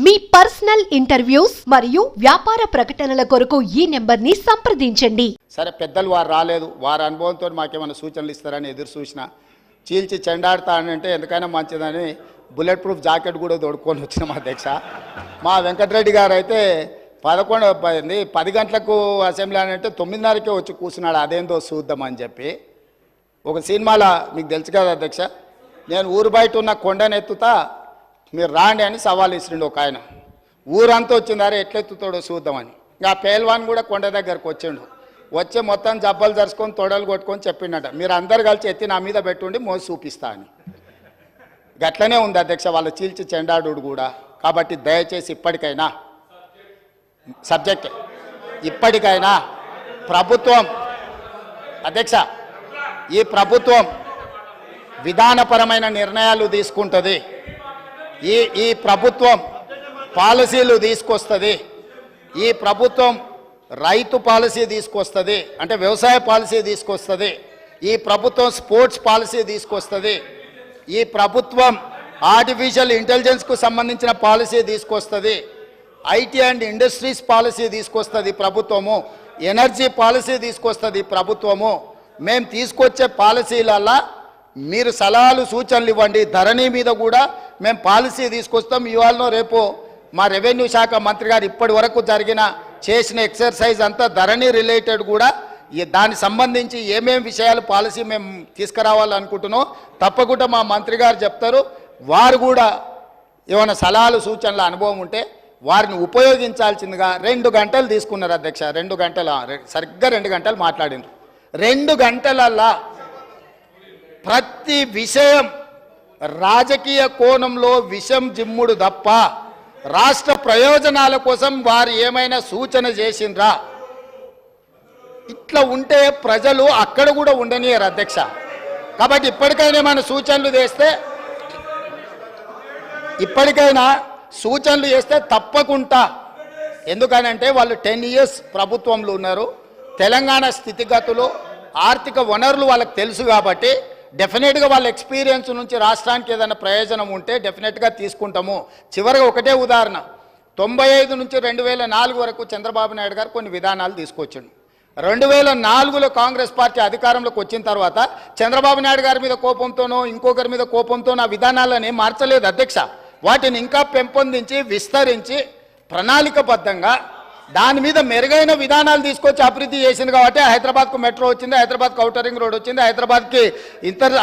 మీ personal interviews మరియు వ్యాపార ప్రకటనల కొరకు ఈ నెంబర్ని సంప్రదించండి. సరే, పెద్దలు వారు రాలేదు, వారి అనుభవంతో మాకేమైనా సూచనలు ఇస్తారని ఎదురు చూసిన, చీల్చి చెండాడతానంటే ఎందుకైనా మంచిదని బుల్లెట్ ప్రూఫ్ జాకెట్ కూడా తొడుక్కొని వచ్చినాం అధ్యక్ష. మా వెంకటరెడ్డి గారు అయితే 10 గంటలకు అసెంబ్లీ అని అంటే 9:30కే వచ్చి కూర్చున్నాడు, అదేందో చూద్దామని చెప్పి. ఒక సినిమాలో మీకు తెలుసు కదా అధ్యక్ష, నేను ఊరు బయట ఉన్న కొండనెత్తుతా మీరు రాండి అని సవాల్ ఇస్తుండే ఒక ఆయన. ఊరంతా వచ్చిందారే ఎట్లెత్తుతాడో చూద్దామని. ఇంకా పేల్వాన్ కూడా కొండ దగ్గరకు వచ్చిండు. వచ్చి మొత్తం జబ్బలు జరుచుకొని తొడలు కొట్టుకొని చెప్పిండట, మీరు అందరు కలిసి ఎత్తి నా మీద పెట్టుండి మోసి చూపిస్తా అని. గట్లనే ఉంది అధ్యక్ష వాళ్ళ చీల్చి చెండాడు కూడా. కాబట్టి దయచేసి ఇప్పటికైనా ప్రభుత్వం అధ్యక్ష, ఈ ప్రభుత్వం విధానపరమైన నిర్ణయాలు తీసుకుంటుంది. ఈ ప్రభుత్వం పాలసీలు తీసుకొస్తుంది. ఈ ప్రభుత్వం రైతు పాలసీ తీసుకొస్తుంది, అంటే వ్యవసాయ పాలసీ తీసుకొస్తుంది. ఈ ప్రభుత్వం స్పోర్ట్స్ పాలసీ తీసుకొస్తుంది. ఈ ప్రభుత్వం ఆర్టిఫిషియల్ ఇంటెలిజెన్స్కు సంబంధించిన పాలసీ తీసుకొస్తుంది. ఐటీ అండ్ ఇండస్ట్రీస్ పాలసీ తీసుకొస్తుంది ప్రభుత్వము. ఎనర్జీ పాలసీ తీసుకొస్తుంది ప్రభుత్వము. మేము తీసుకొచ్చే పాలసీలల్లా మీరు సలహాలు సూచనలు ఇవ్వండి. ధరణి మీద కూడా మేము పాలసీ తీసుకొస్తాం. ఇవాళనో రేపు మా రెవెన్యూ శాఖ మంత్రి గారు ఇప్పటి వరకు చేసిన ఎక్సర్సైజ్ అంతా ధరణి రిలేటెడ్ కూడా, దానికి సంబంధించి ఏమేమి విషయాలు పాలసీ మేము తీసుకురావాలనుకుంటున్నాం తప్పకుండా మా మంత్రి గారు చెప్తారు. వారు కూడా ఏమైనా సలహాలు సూచనల అనుభవం ఉంటే వారిని ఉపయోగించాల్సిందిగా 2 గంటలు తీసుకున్నారు అధ్యక్ష. 2 గంటలు సరిగ్గా 2 గంటలు మాట్లాడినారు. 2 గంటలల్లా ప్రతి విషయం రాజకీయ కోణంలో విషం జిమ్ముడు తప్ప రాష్ట్ర ప్రయోజనాల కోసం వారు ఏమైనా సూచన చేసిండ్రా? ఇట్లా ఉంటే ప్రజలు అక్కడ కూడా ఉండనియరు అధ్యక్ష. కాబట్టి ఇప్పటికైనా ఏమైనా సూచనలు చేస్తే తప్పకుండా, ఎందుకనంటే వాళ్ళు 10 years ప్రభుత్వంలో ఉన్నారు. తెలంగాణ స్థితిగతులు ఆర్థిక వనరులు వాళ్ళకి తెలుసు కాబట్టి డెఫినెట్గా వాళ్ళ ఎక్స్పీరియన్స్ నుంచి రాష్ట్రానికి ఏదైనా ప్రయోజనం ఉంటే డెఫినెట్గా తీసుకుంటాము. చివరిగా ఒకటే ఉదాహరణ, 95 నుంచి 2004 వరకు చంద్రబాబు నాయుడు గారు కొన్ని విధానాలు తీసుకొచ్చిండు. 2004లో కాంగ్రెస్ పార్టీ అధికారంలోకి వచ్చిన తర్వాత చంద్రబాబు నాయుడు గారి మీద కోపంతోనో ఇంకొకరి మీద కోపంతోనో ఆ విధానాలని మార్చలేదు అధ్యక్ష. వాటిని ఇంకా పెంపొందించి విస్తరించి ప్రణాళికబద్ధంగా దాని మీద మెరుగైన విధానాలు తీసుకొచ్చి అభివృద్ధి చేసింది. కాబట్టి హైదరాబాద్కు మెట్రో వచ్చింది, హైదరాబాద్కు ఔటర్ రింగ్ రోడ్ వచ్చింది, హైదరాబాద్కి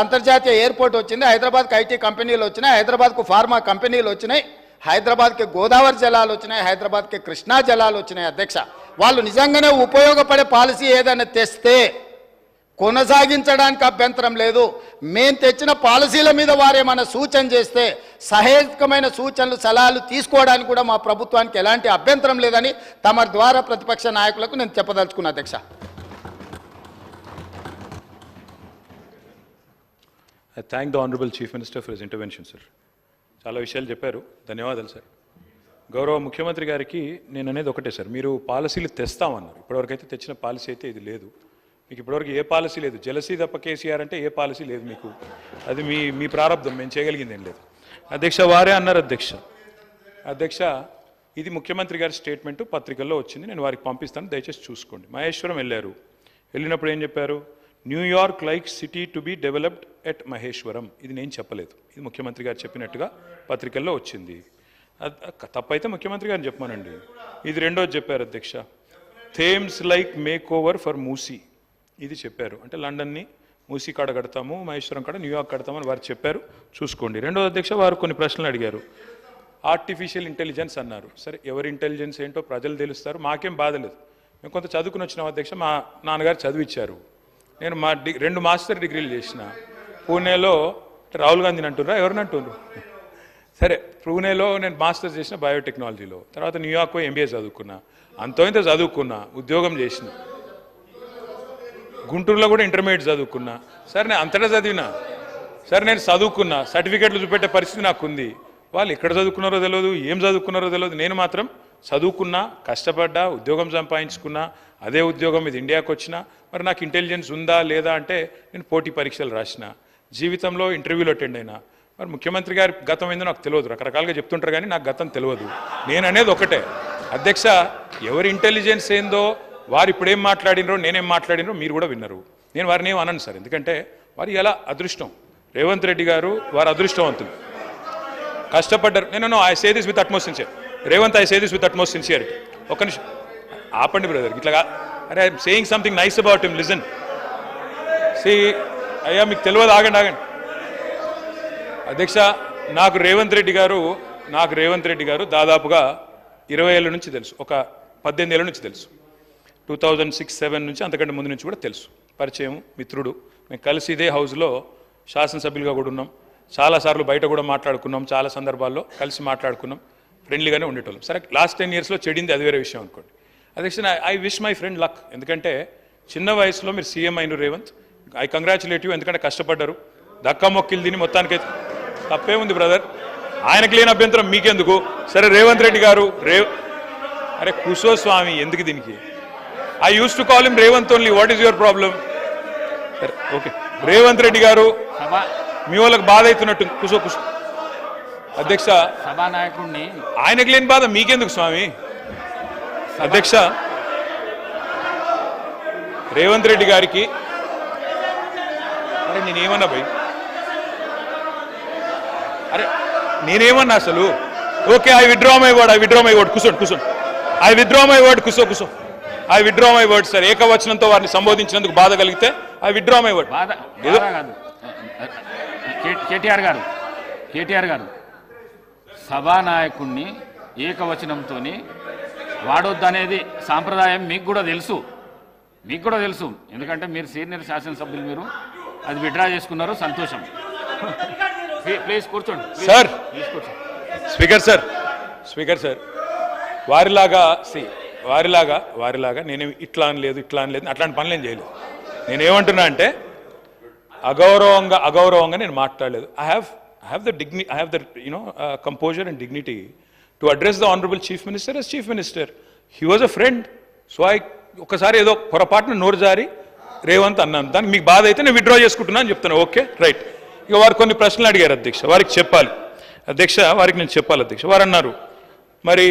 అంతర్జాతీయ ఎయిర్పోర్ట్ వచ్చింది, హైదరాబాద్కి ఐటీ కంపెనీలు వచ్చినాయి, హైదరాబాద్కు ఫార్మా కంపెనీలు వచ్చినాయి, హైదరాబాద్కి గోదావరి జలాలు వచ్చినాయి, హైదరాబాద్కి కృష్ణా జలాలు వచ్చినాయి అధ్యక్ష. వాళ్ళు నిజంగానే ఉపయోగపడే పాలసీ ఏదైనా తెస్తే కొనసాగించడానికి అభ్యంతరం లేదు. మేము తెచ్చిన పాలసీల మీద వారేమైనా సూచన చేస్తే సహేతుకమైన సూచనలు సలహాలు తీసుకోవడానికి కూడా మా ప్రభుత్వానికి ఎలాంటి అభ్యంతరం లేదని తమ ద్వారా ప్రతిపక్ష నాయకులకు నేను చెప్పదలుచుకున్నా అధ్యక్ష. I thank the Honorable Chief Minister for his intervention, sir. చాలా విషయాలు చెప్పారు, ధన్యవాదాలు సార్. గౌరవ ముఖ్యమంత్రి గారికి నేను అనేది ఒకటే సార్, మీరు పాలసీలు తెస్తామన్నారు. ఇప్పటివరకు అయితే తెచ్చిన పాలసీ అయితే ఇది లేదు. మీకు ఇప్పటివరకు ఏ పాలసీ లేదు. జలసీ తప్ప కేసీఆర్ అంటే ఏ పాలసీ లేదు మీకు. అది మీ ప్రారంభం, మేము చేయగలిగింది ఏం లేదు అధ్యక్ష. వారే అన్నారు అధ్యక్ష ఇది ముఖ్యమంత్రి గారి స్టేట్మెంటు పత్రికల్లో వచ్చింది, నేను వారికి పంపిస్తాను, దయచేసి చూసుకోండి. మహేశ్వరం వెళ్ళినప్పుడు ఏం చెప్పారు? New York like city to be developed at Maheshwaram. ఇది నేను చెప్పలేదు, ఇది ముఖ్యమంత్రి గారు చెప్పినట్టుగా పత్రికల్లో వచ్చింది. తప్పైతే ముఖ్యమంత్రి గారిని చెప్పమానండి. ఇది రెండోది చెప్పారు అధ్యక్ష, Thames like make over for Musi. ఇది చెప్పారు, అంటే లండన్ని మూసీ కాడ కడతాము, మహేశ్వరం కాడ న్యూయార్క్ కడతామని వారు చెప్పారు, చూసుకోండి. రెండోది అధ్యక్ష, వారు కొన్ని ప్రశ్నలు అడిగారు. ఆర్టిఫిషియల్ ఇంటెలిజెన్స్ అన్నారు. సరే, ఎవరి ఇంటెలిజెన్స్ ఏంటో ప్రజలు తెలుస్తారు, మాకేం బాధ లేదు. మేము కొంత చదువుకుని వచ్చినాం అధ్యక్ష. మా నాన్నగారు చదివిచ్చారు. నేను 2 మాస్టర్ డిగ్రీలు చేసిన. పూణేలో రాహుల్ గాంధీని అంటున్నారా, ఎవరిని అంటున్నారు? సరే, పూణేలో నేను మాస్టర్స్ చేసిన బయోటెక్నాలజీలో. తర్వాత న్యూయార్క్ ఎంబీఏ చదువుకున్నా. అంతో ఇంత చదువుకున్నా, ఉద్యోగం చేసిన. గుంటూరులో కూడా ఇంటర్మీడియట్ చదువుకున్నా. సరే, నేను అంతటా చదివినా. సరే, నేను చదువుకున్నా, సర్టిఫికెట్లు చూపెట్టే పరిస్థితి నాకు ఉంది. వాళ్ళు ఎక్కడ చదువుకున్నారో తెలియదు, ఏం చదువుకున్నారో తెలియదు. నేను మాత్రం చదువుకున్నా, కష్టపడ్డా, ఉద్యోగం సంపాదించుకున్నా. అదే ఉద్యోగం ఇది ఇండియాకి వచ్చినా. మరి నాకు ఇంటెలిజెన్స్ ఉందా లేదా అంటే నేను పోటీ పరీక్షలు రాసిన, జీవితంలో ఇంటర్వ్యూలు అటెండ్ అయినా. మరి ముఖ్యమంత్రి గారి గతం ఏందో నాకు తెలియదు, రకరకాలుగా చెప్తుంటారు కానీ నాకు గతం తెలియదు. నేను అనేది ఒకటే, అధ్యక్ష ఎవరి ఇంటెలిజెన్స్ ఏందో వారు ఇప్పుడు ఏం మాట్లాడినరో నేనేం మాట్లాడినరో మీరు కూడా విన్నారు. నేను వారిని ఏం అనను సార్, ఎందుకంటే వారు ఎలా అదృష్టం, రేవంత్ రెడ్డి గారు వారు అదృష్టవంతులు, కష్టపడ్డారు. నేను I say this with utmost sincere, Revanth I say this with utmost sincerity. ఒక్క నిమిషం ఆపండి బ్రదర్, ఇట్లా అరే I'm saying something nice about him, listen. See అయ్యా మీకు తెలియదు, ఆగండి ఆగండి. అధ్యక్ష నాకు రేవంత్ రెడ్డి గారు దాదాపుగా 20 ఏళ్ళ నుంచి తెలుసు, ఒక 18 ఏళ్ళ నుంచి తెలుసు, 2006-07 నుంచి అంతకంటే ముందు నుంచి కూడా తెలుసు, పరిచయం, మిత్రుడు. మేము కలిసి ఇదే హౌస్లో శాసనసభ్యులుగా కూడా ఉన్నాం, చాలాసార్లు బయట కూడా మాట్లాడుకున్నాం, చాలా సందర్భాల్లో కలిసి మాట్లాడుకున్నాం, ఫ్రెండ్లీగానే ఉండేటోళ్ళం. సరే లాస్ట్ 10 ఇయర్స్లో చెడింది అది వేరే విషయం అనుకోండి. అధ్యక్ష I wish my friend luck, ఎందుకంటే చిన్న వయసులో మీరు సీఎం అయిన రేవంత్, ఐ కంగ్రాచులేట్ యూ, ఎందుకంటే కష్టపడ్డారు, దక్కా మొక్కిలు తిని మొత్తానికి తప్పే ఉంది బ్రదర్, ఆయనకు లేని అభ్యంతరం మీకెందుకు. సరే రేవంత్ రెడ్డి గారు అరే కుసో స్వామి ఎందుకు దీనికి, I use to call him Revanth only, what is your problem. సరే ఓకే, రేవంత్ రెడ్డి గారు మీ వాళ్ళకి బాధ అవుతున్నట్టుంది, కుసో. అధ్యక్ష సభానాయకుడిని ఆయనకు లేని బాధ మీకెందుకు స్వామి. అధ్యక్ష రేవంత్ రెడ్డి గారికి అరే నేనేమన్నా భయ్, అరే నేనేమన్నా అసలు. Okay I withdraw my word కూర్చోండి, I withdraw my word sir. ఏకవచనంతో వారిని సంబోధించినందుకు బాధ కలిగితే ఐ విత్డ్రా మై వర్డ్. బాధ కాదు కేటీఆర్ గారు సభానాయకుడిని ఏకవచనంతో వాడొద్దనేది సాంప్రదాయం మీకు కూడా తెలుసు, ఎందుకంటే మీరు సీనియర్ శాసనసభ్యులు, మీరు అది విత్డ్రా చేసుకున్నారు, సంతోషం. ప్లీజ్ కూర్చోండి సార్. స్పీకర్ సార్ వారిలాగా నేనేం ఇట్లా అనలేదు అట్లాంటి పనులు ఏం చేయలేదు. నేనేమంటున్నా అంటే అగౌరవంగా నేను మాట్లాడలేదు. I have the composure and dignity to address the honorable chief minister as chief minister. He was a friend, so ఒకసారి ఏదో పొరపాటున నోరు జారి రేవంత్ అన్నాను, దానికి మీకు బాధ అయితే నేను విత్డ్రా చేసుకుంటున్నా అని చెప్తాను. Okay right. ఇక వారు కొన్ని ప్రశ్నలు అడిగారు అధ్యక్ష, వారికి నేను చెప్పాలి అధ్యక్ష. వారు అన్నారు మరి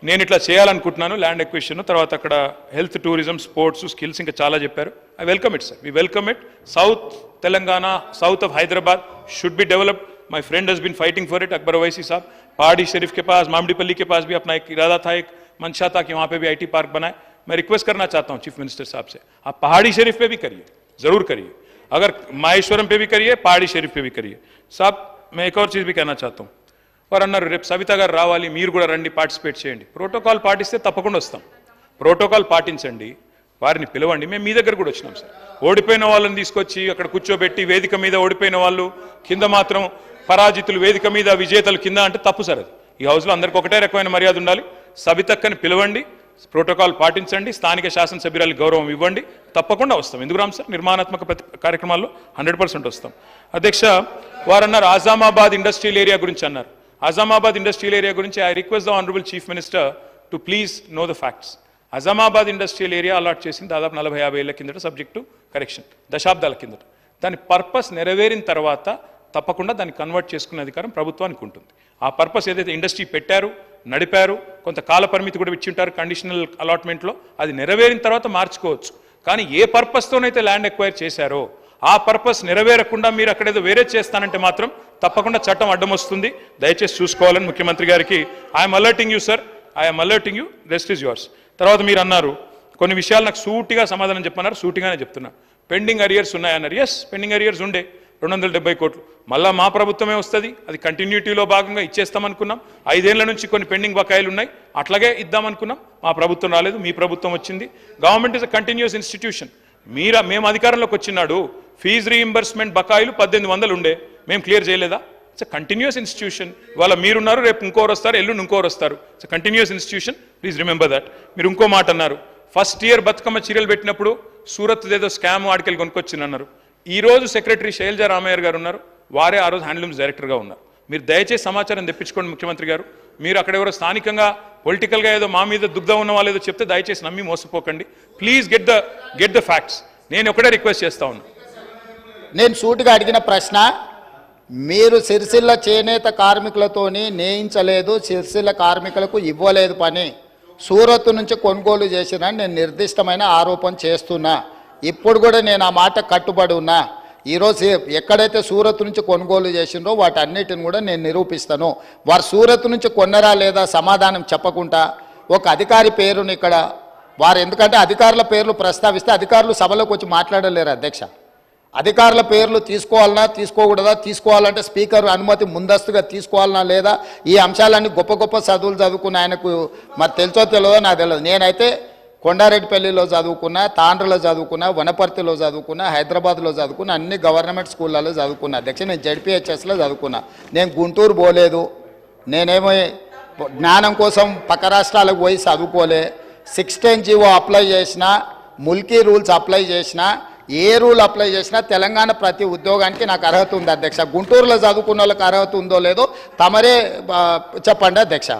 నేను ఇట్లా చేయాలనుకుంటున్నాను, ల్యాండ్ ఎక్విజిషన్, తర్వాత అక్కడ హెల్త్, టూరిజం, స్పోర్ట్స్, స్కిల్స్, ఇంకా చాలా చెప్పారు. I welcome it sir, we welcome it. South Telangana, south of Hyderabad should be developed. My friend has been fighting for it. Akbar Owaisi साहब, पहाड़ी शरीफ के पास, मामडीपल्ली के पास भी अपना एक इरादा था, एक मंशा था कि वहाँ पे भी IT पार्क बनाए. मैं रिक्वेस्ट करना चाहता हूँ चीफ मिनिस्टर साहब से, आप पहाड़ी शरीफ पे भी करिए, जरूर करिए, अगर माहेश्वरम पे भी करिए, पहाड़ी शरीफ पे भी करिए. साहब मैं एक और चीज़ भी कहना चाहता हूँ. వారు అన్నారు రేపు సవిత గారు రావాలి, మీరు కూడా రండి, పార్టిసిపేట్ చేయండి. ప్రోటోకాల్ పాటిస్తే తప్పకుండా వస్తాం, ప్రోటోకాల్ పాటించండి, వారిని పిలవండి. మేము మీ దగ్గర కూడా వచ్చినాం సార్. ఓడిపోయిన వాళ్ళని తీసుకొచ్చి అక్కడ కూర్చోబెట్టి వేదిక మీద ఓడిపోయిన వాళ్ళు కింద మాత్రం పరాజితులు, వేదిక మీద విజేతలు కింద అంటే తప్పు సార్. అది ఈ హౌస్లో అందరికీ ఒకటే రకమైన మర్యాద ఉండాలి. సవితక్కని పిలవండి, ప్రోటోకాల్ పాటించండి, స్థానిక శాసనసభ్యురాలకు గౌరవం ఇవ్వండి, తప్పకుండా వస్తాం. ఎందుకు రామ్ సార్, నిర్మాణాత్మక కార్యక్రమాల్లో 100% వస్తాం. అధ్యక్ష వారు అన్నారు ఆజామాబాద్ ఇండస్ట్రియల్ ఏరియా గురించి అన్నారు. ఆజామాబాద్ ఇండస్ట్రియల్ ఏరియా గురించి I request the honourable chief minister to please know the facts. Azamabad industrial area allot చేసింది దాదాపు 40-50 ఏళ్ల కిందట, సబ్జెక్టు కరెక్షన్, దశాబ్దాల కిందట. దాని పర్పస్ నెరవేరిన తర్వాత తప్పకుండా దాన్ని కన్వర్ట్ చేసుకునే అధికారం ప్రభుత్వానికి ఉంటుంది. ఆ పర్పస్ ఏదైతే ఇండస్ట్రీ పెట్టారు, నడిపారు, కొంత కాల పరిమితి కూడా ఇచ్చింటారు కండిషనల్ అలాట్మెంట్లో, అది నెరవేరిన తర్వాత మార్చుకోవచ్చు. కానీ ఏ పర్పస్తోనైతే ల్యాండ్ ఎక్వైర్ చేశారో ఆ పర్పస్ నెరవేరకుండా మీరు అక్కడేదో వేరే చేస్తానంటే మాత్రం తప్పకుండా చట్టం అడ్డం వస్తుంది. దయచేసి చూసుకోవాలని ముఖ్యమంత్రి గారికి I'm alerting you sir, I'm alerting you, rest is yours. తర్వాత మీరు అన్నారు కొన్ని విషయాలు నాకు సూటిగా సమాధానం చెప్పన్నారు, సూటిగానే చెప్తున్నా. పెండింగ్ అరియర్స్ ఉన్నాయన్నారు. ఎస్, పెండింగ్ అరియర్స్ ఉండే 270 కోట్లు, మళ్ళీ మా ప్రభుత్వమే వస్తుంది, అది కంటిన్యూటీలో భాగంగా ఇచ్చేస్తామనుకున్నాం. 5 ఏళ్ల నుంచి కొన్ని పెండింగ్ బకాయిలు ఉన్నాయి, అట్లాగే ఇద్దామనుకున్నాం. మా ప్రభుత్వం రాలేదు, మీ ప్రభుత్వం వచ్చింది. Government is a continuous institution. మేము అధికారంలోకి వచ్చినాడు ఫీజు రీయింబర్స్మెంట్ బకాయిలు 1800 ఉండే, మేము క్లియర్ చేయలేదా? It's a continuous institution. ఇవాళ మీరున్నారు, రేపు ఇంకోరు వస్తారు, ఎల్లుండి ఇంకోరు వస్తారు. It's a continuous institution, please remember that. మీరు ఇంకో మాట అన్నారు, ఫస్ట్ ఇయర్ బతుకమ్మ చీరలు పెట్టినప్పుడు సూరత్ ఏదో స్కామ్ ఆడికెళ్ళి కొనుక్కొచ్చిందన్నారు. ఈ రోజు సెక్రటరీ శైలజా రామయ్య గారు ఉన్నారు, వారే ఆ రోజు హ్యాండ్లూమ్స్ డైరెక్టర్గా ఉన్నారు. మీరు దయచేసి సమాచారం తెప్పించుకోండి ముఖ్యమంత్రి గారు. మీరు అక్కడ ఎవరో స్థానికంగా పొలిటికల్గా ఏదో మా మీద దుగ్ధం ఉన్న వాళ్ళు ఏదో చెప్తే దయచేసి నమ్మి మోసపోకండి. Please get the facts. నేను ఒకటే రిక్వెస్ట్ చేస్తా ఉన్నా. నేను సూటిగా అడిగిన ప్రశ్న, మీరు సిరిసిల్ల చేనేత కార్మికులతోని నేయించలేదు, సిరిసిల్ల కార్మికులకు ఇవ్వలేదు పని, సూరత్ నుంచి కొనుగోలు చేసిన నేను నిర్దిష్టమైన ఆరోపణ చేస్తున్నా. ఇప్పుడు కూడా నేను ఆ మాట కట్టుబడి ఉన్నా. ఈరోజు ఎక్కడైతే సూరత్ నుంచి కొనుగోలు చేసిండ్రో వాటన్నిటిని కూడా నేను నిరూపిస్తాను. వారు సూరత్ నుంచి కొన్నరా లేదా సమాధానం చెప్పకుండా ఒక అధికారి పేరుని ఇక్కడ వారు, ఎందుకంటే అధికారుల పేర్లు ప్రస్తావిస్తే అధికారులు సభలోకి వచ్చి మాట్లాడలేరు అధ్యక్ష. అధికారుల పేర్లు తీసుకోవాలన్నా తీసుకోకూడదా, తీసుకోవాలంటే స్పీకర్ అనుమతి ముందస్తుగా తీసుకోవాలన్నా లేదా, ఈ అంశాలన్నీ గొప్ప గొప్ప చదువులు చదువుకున్న ఆయనకు మరి తెలుసో తెలియదో నాకు తెలియదు. నేనైతే కొండారెడ్డిపల్లిలో చదువుకున్నా, తాండ్రలో చదువుకున్నా, వనపర్తిలో చదువుకున్నా, హైదరాబాద్లో చదువుకున్నా, అన్ని గవర్నమెంట్ స్కూళ్ళలో చదువుకున్నా అధ్యక్ష. నేను జడ్పీహెచ్ఎస్లో చదువుకున్నా. నేను గుంటూరు పోలేదు, నేనేమో జ్ఞానం కోసం పక్క రాష్ట్రాలకు పోయి చదువుకోలే. 16 జీవో అప్లై చేసినా, ముల్కీ రూల్స్ అప్లై చేసినా, ఏ రూల్ అప్లై చేసినా తెలంగాణ ప్రతి ఉద్యోగానికి నాకు అర్హత ఉంది అధ్యక్ష. గుంటూరులో చదువుకున్న వాళ్ళకి అర్హత ఉందో లేదో తమరే చెప్పండి అధ్యక్ష.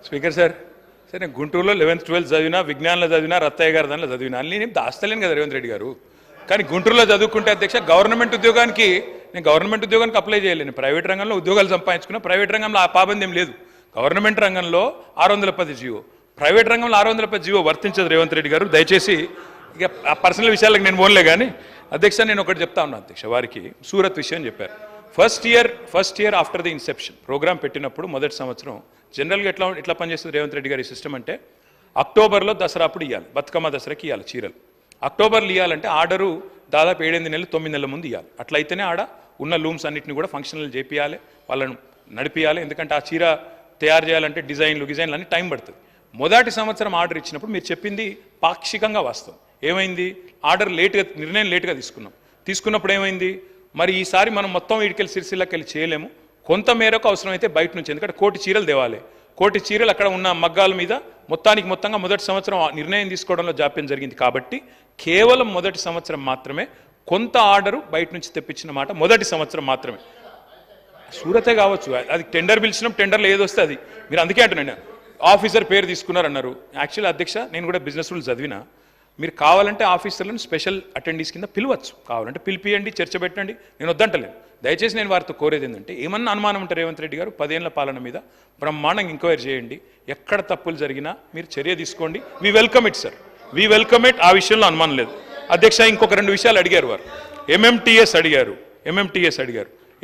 స్పీకర్ సార్, సరే నేను గుంటూరులో 11th 12th చదివినా, విజ్ఞానంలో చదివినా, రత్తయ్య గారి దానిలో చదివినా, నేను దాస్తలేను కదా రేవంత్ రెడ్డి గారు. కానీ గుంటూరులో చదువుకుంటే అధ్యక్ష గవర్నమెంట్ ఉద్యోగానికి అప్లై చేయలేను. ప్రైవేట్ రంగంలో ఉద్యోగాలు సంపాదించుకున్నా, ప్రైవేట్ రంగంలో ఆ పాబంద్యం లేదు. గవర్నమెంట్ రంగంలో 610 జీవో, ప్రైవేట్ రంగంలో 610 జీవో వర్తించదు రేవంత్ రెడ్డి గారు. దయచేసి ఇక ఆ పర్సనల్ విషయాలకు నేను పోన్లే. కానీ అధ్యక్ష నేను ఒకటి చెప్తా ఉన్నా అధ్యక్ష, వారికి సూరత్ విషయం చెప్పారు. First year after the inception programme పెట్టినప్పుడు మొదటి సంవత్సరం జనరల్గా ఎట్లా పనిచేస్తుంది రేవంత్ రెడ్డి గారి సిస్టమ్ అంటే, అక్టోబర్లో దసరా అప్పుడు ఇవ్వాలి, బతుకమ్మ దసరాకి ఇవ్వాలి చీరలు. అక్టోబర్లో ఇవ్వాలంటే ఆర్డరు దాదాపు 7-8 నెలలు 9 నెలల ముందు ఇవ్వాలి. అట్లయితేనే ఆడ ఉన్న లూమ్స్ అన్నింటినీ కూడా ఫంక్షనల్ చేపియాలి, వాళ్ళను నడిపియాలి. ఎందుకంటే ఆ చీర తయారు చేయాలంటే డిజైన్లు అన్ని టైం పడుతుంది. మొదటి సంవత్సరం ఆర్డర్ ఇచ్చినప్పుడు మీరు చెప్పింది పాక్షికంగా వాస్తవం. ఏమైంది, ఆర్డర్ నిర్ణయం లేట్గా తీసుకున్నప్పుడు ఏమైంది, మరి ఈసారి మనం మొత్తం వీడికెళ్ళి సిరిసిల్లకి వెళ్ళి చేయలేము, కొంత మేరకు అవసరమైతే బయట నుంచి, ఎందుకంటే 1 కోటి చీరలు తేవాలి. 1 కోటి చీరలు అక్కడ ఉన్న మగ్గాల మీద మొత్తంగా మొదటి సంవత్సరం నిర్ణయం తీసుకోవడంలో జాప్యం జరిగింది. కాబట్టి కేవలం మొదటి సంవత్సరం మాత్రమే కొంత ఆర్డరు బయట నుంచి తెప్పించిన మాట మొదటి సంవత్సరం మాత్రమే. సూరతే కావచ్చు, అది టెండర్ పిలిచినాం, టెండర్లో ఏది వస్తే అది. మీరు అందుకే అంటున్నాను ఆఫీసర్ పేరు తీసుకున్నారన్నారు. యాక్చువల్లీ అధ్యక్ష నేను కూడా బిజినెస్ రూల్ చదివినా, మీరు కావాలంటే ఆఫీసర్లను స్పెషల్ అటెండీస్ కింద పిలవచ్చు, కావాలంటే పిలిపియండి, చర్చ పెట్టండి, నేను వద్దంటలేను. దయచేసి నేను వారితో కోరేది ఏంటంటే, ఏమన్నా అనుమానం ఉంటే రేవంత్ రెడ్డి గారు 10 ఏళ్ల పాలన మీద బ్రహ్మాండంగా ఎంక్వైరీ చేయండి, ఎక్కడ తప్పులు జరిగినా మీరు చర్య తీసుకోండి. We welcome it sir, we welcome it, ఆ విషయంలో అనుమానం లేదు. అధ్యక్ష ఇంకొక 2 విషయాలు అడిగారు వారు. ఎంఎంటీఎస్ అడిగారు,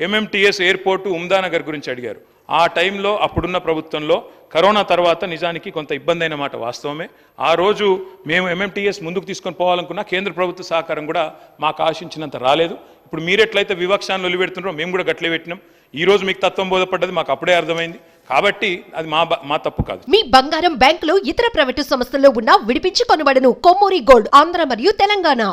ఎంఎంటీఎస్ ఎయిర్పోర్టు ఉమ్దానగర్ గురించి అడిగారు. ఆ టైంలో అప్పుడున్న ప్రభుత్వంలో కరోనా తర్వాత నిజానికి కొంత ఇబ్బంది అయిన మాట వాస్తవమే. ఆ రోజు మేము ఎంఎంటీఎస్ ముందుకు తీసుకొని పోవాలనుకున్నా కేంద్ర ప్రభుత్వ సహకారం కూడా మాకు ఆశించినంత రాలేదు. ఇప్పుడు మీరు ఎట్లయితే వివక్షాన్ని వదిలిపెడుతున్నారో మేము కూడా గట్లే పెట్టినాం. ఈ రోజు మీకు తత్వం బోధపడ్డది, మాకు అప్పుడే అర్థమైంది. కాబట్టి అది మా తప్పు కాదు. మీ బంగారం బ్యాంకులో ఇతర ప్రైవేటు సంస్థల్లో ఉన్న విడిపించి కొనబడను. కొమ్మూరి గోల్డ్, ఆంధ్ర మరియు తెలంగాణ.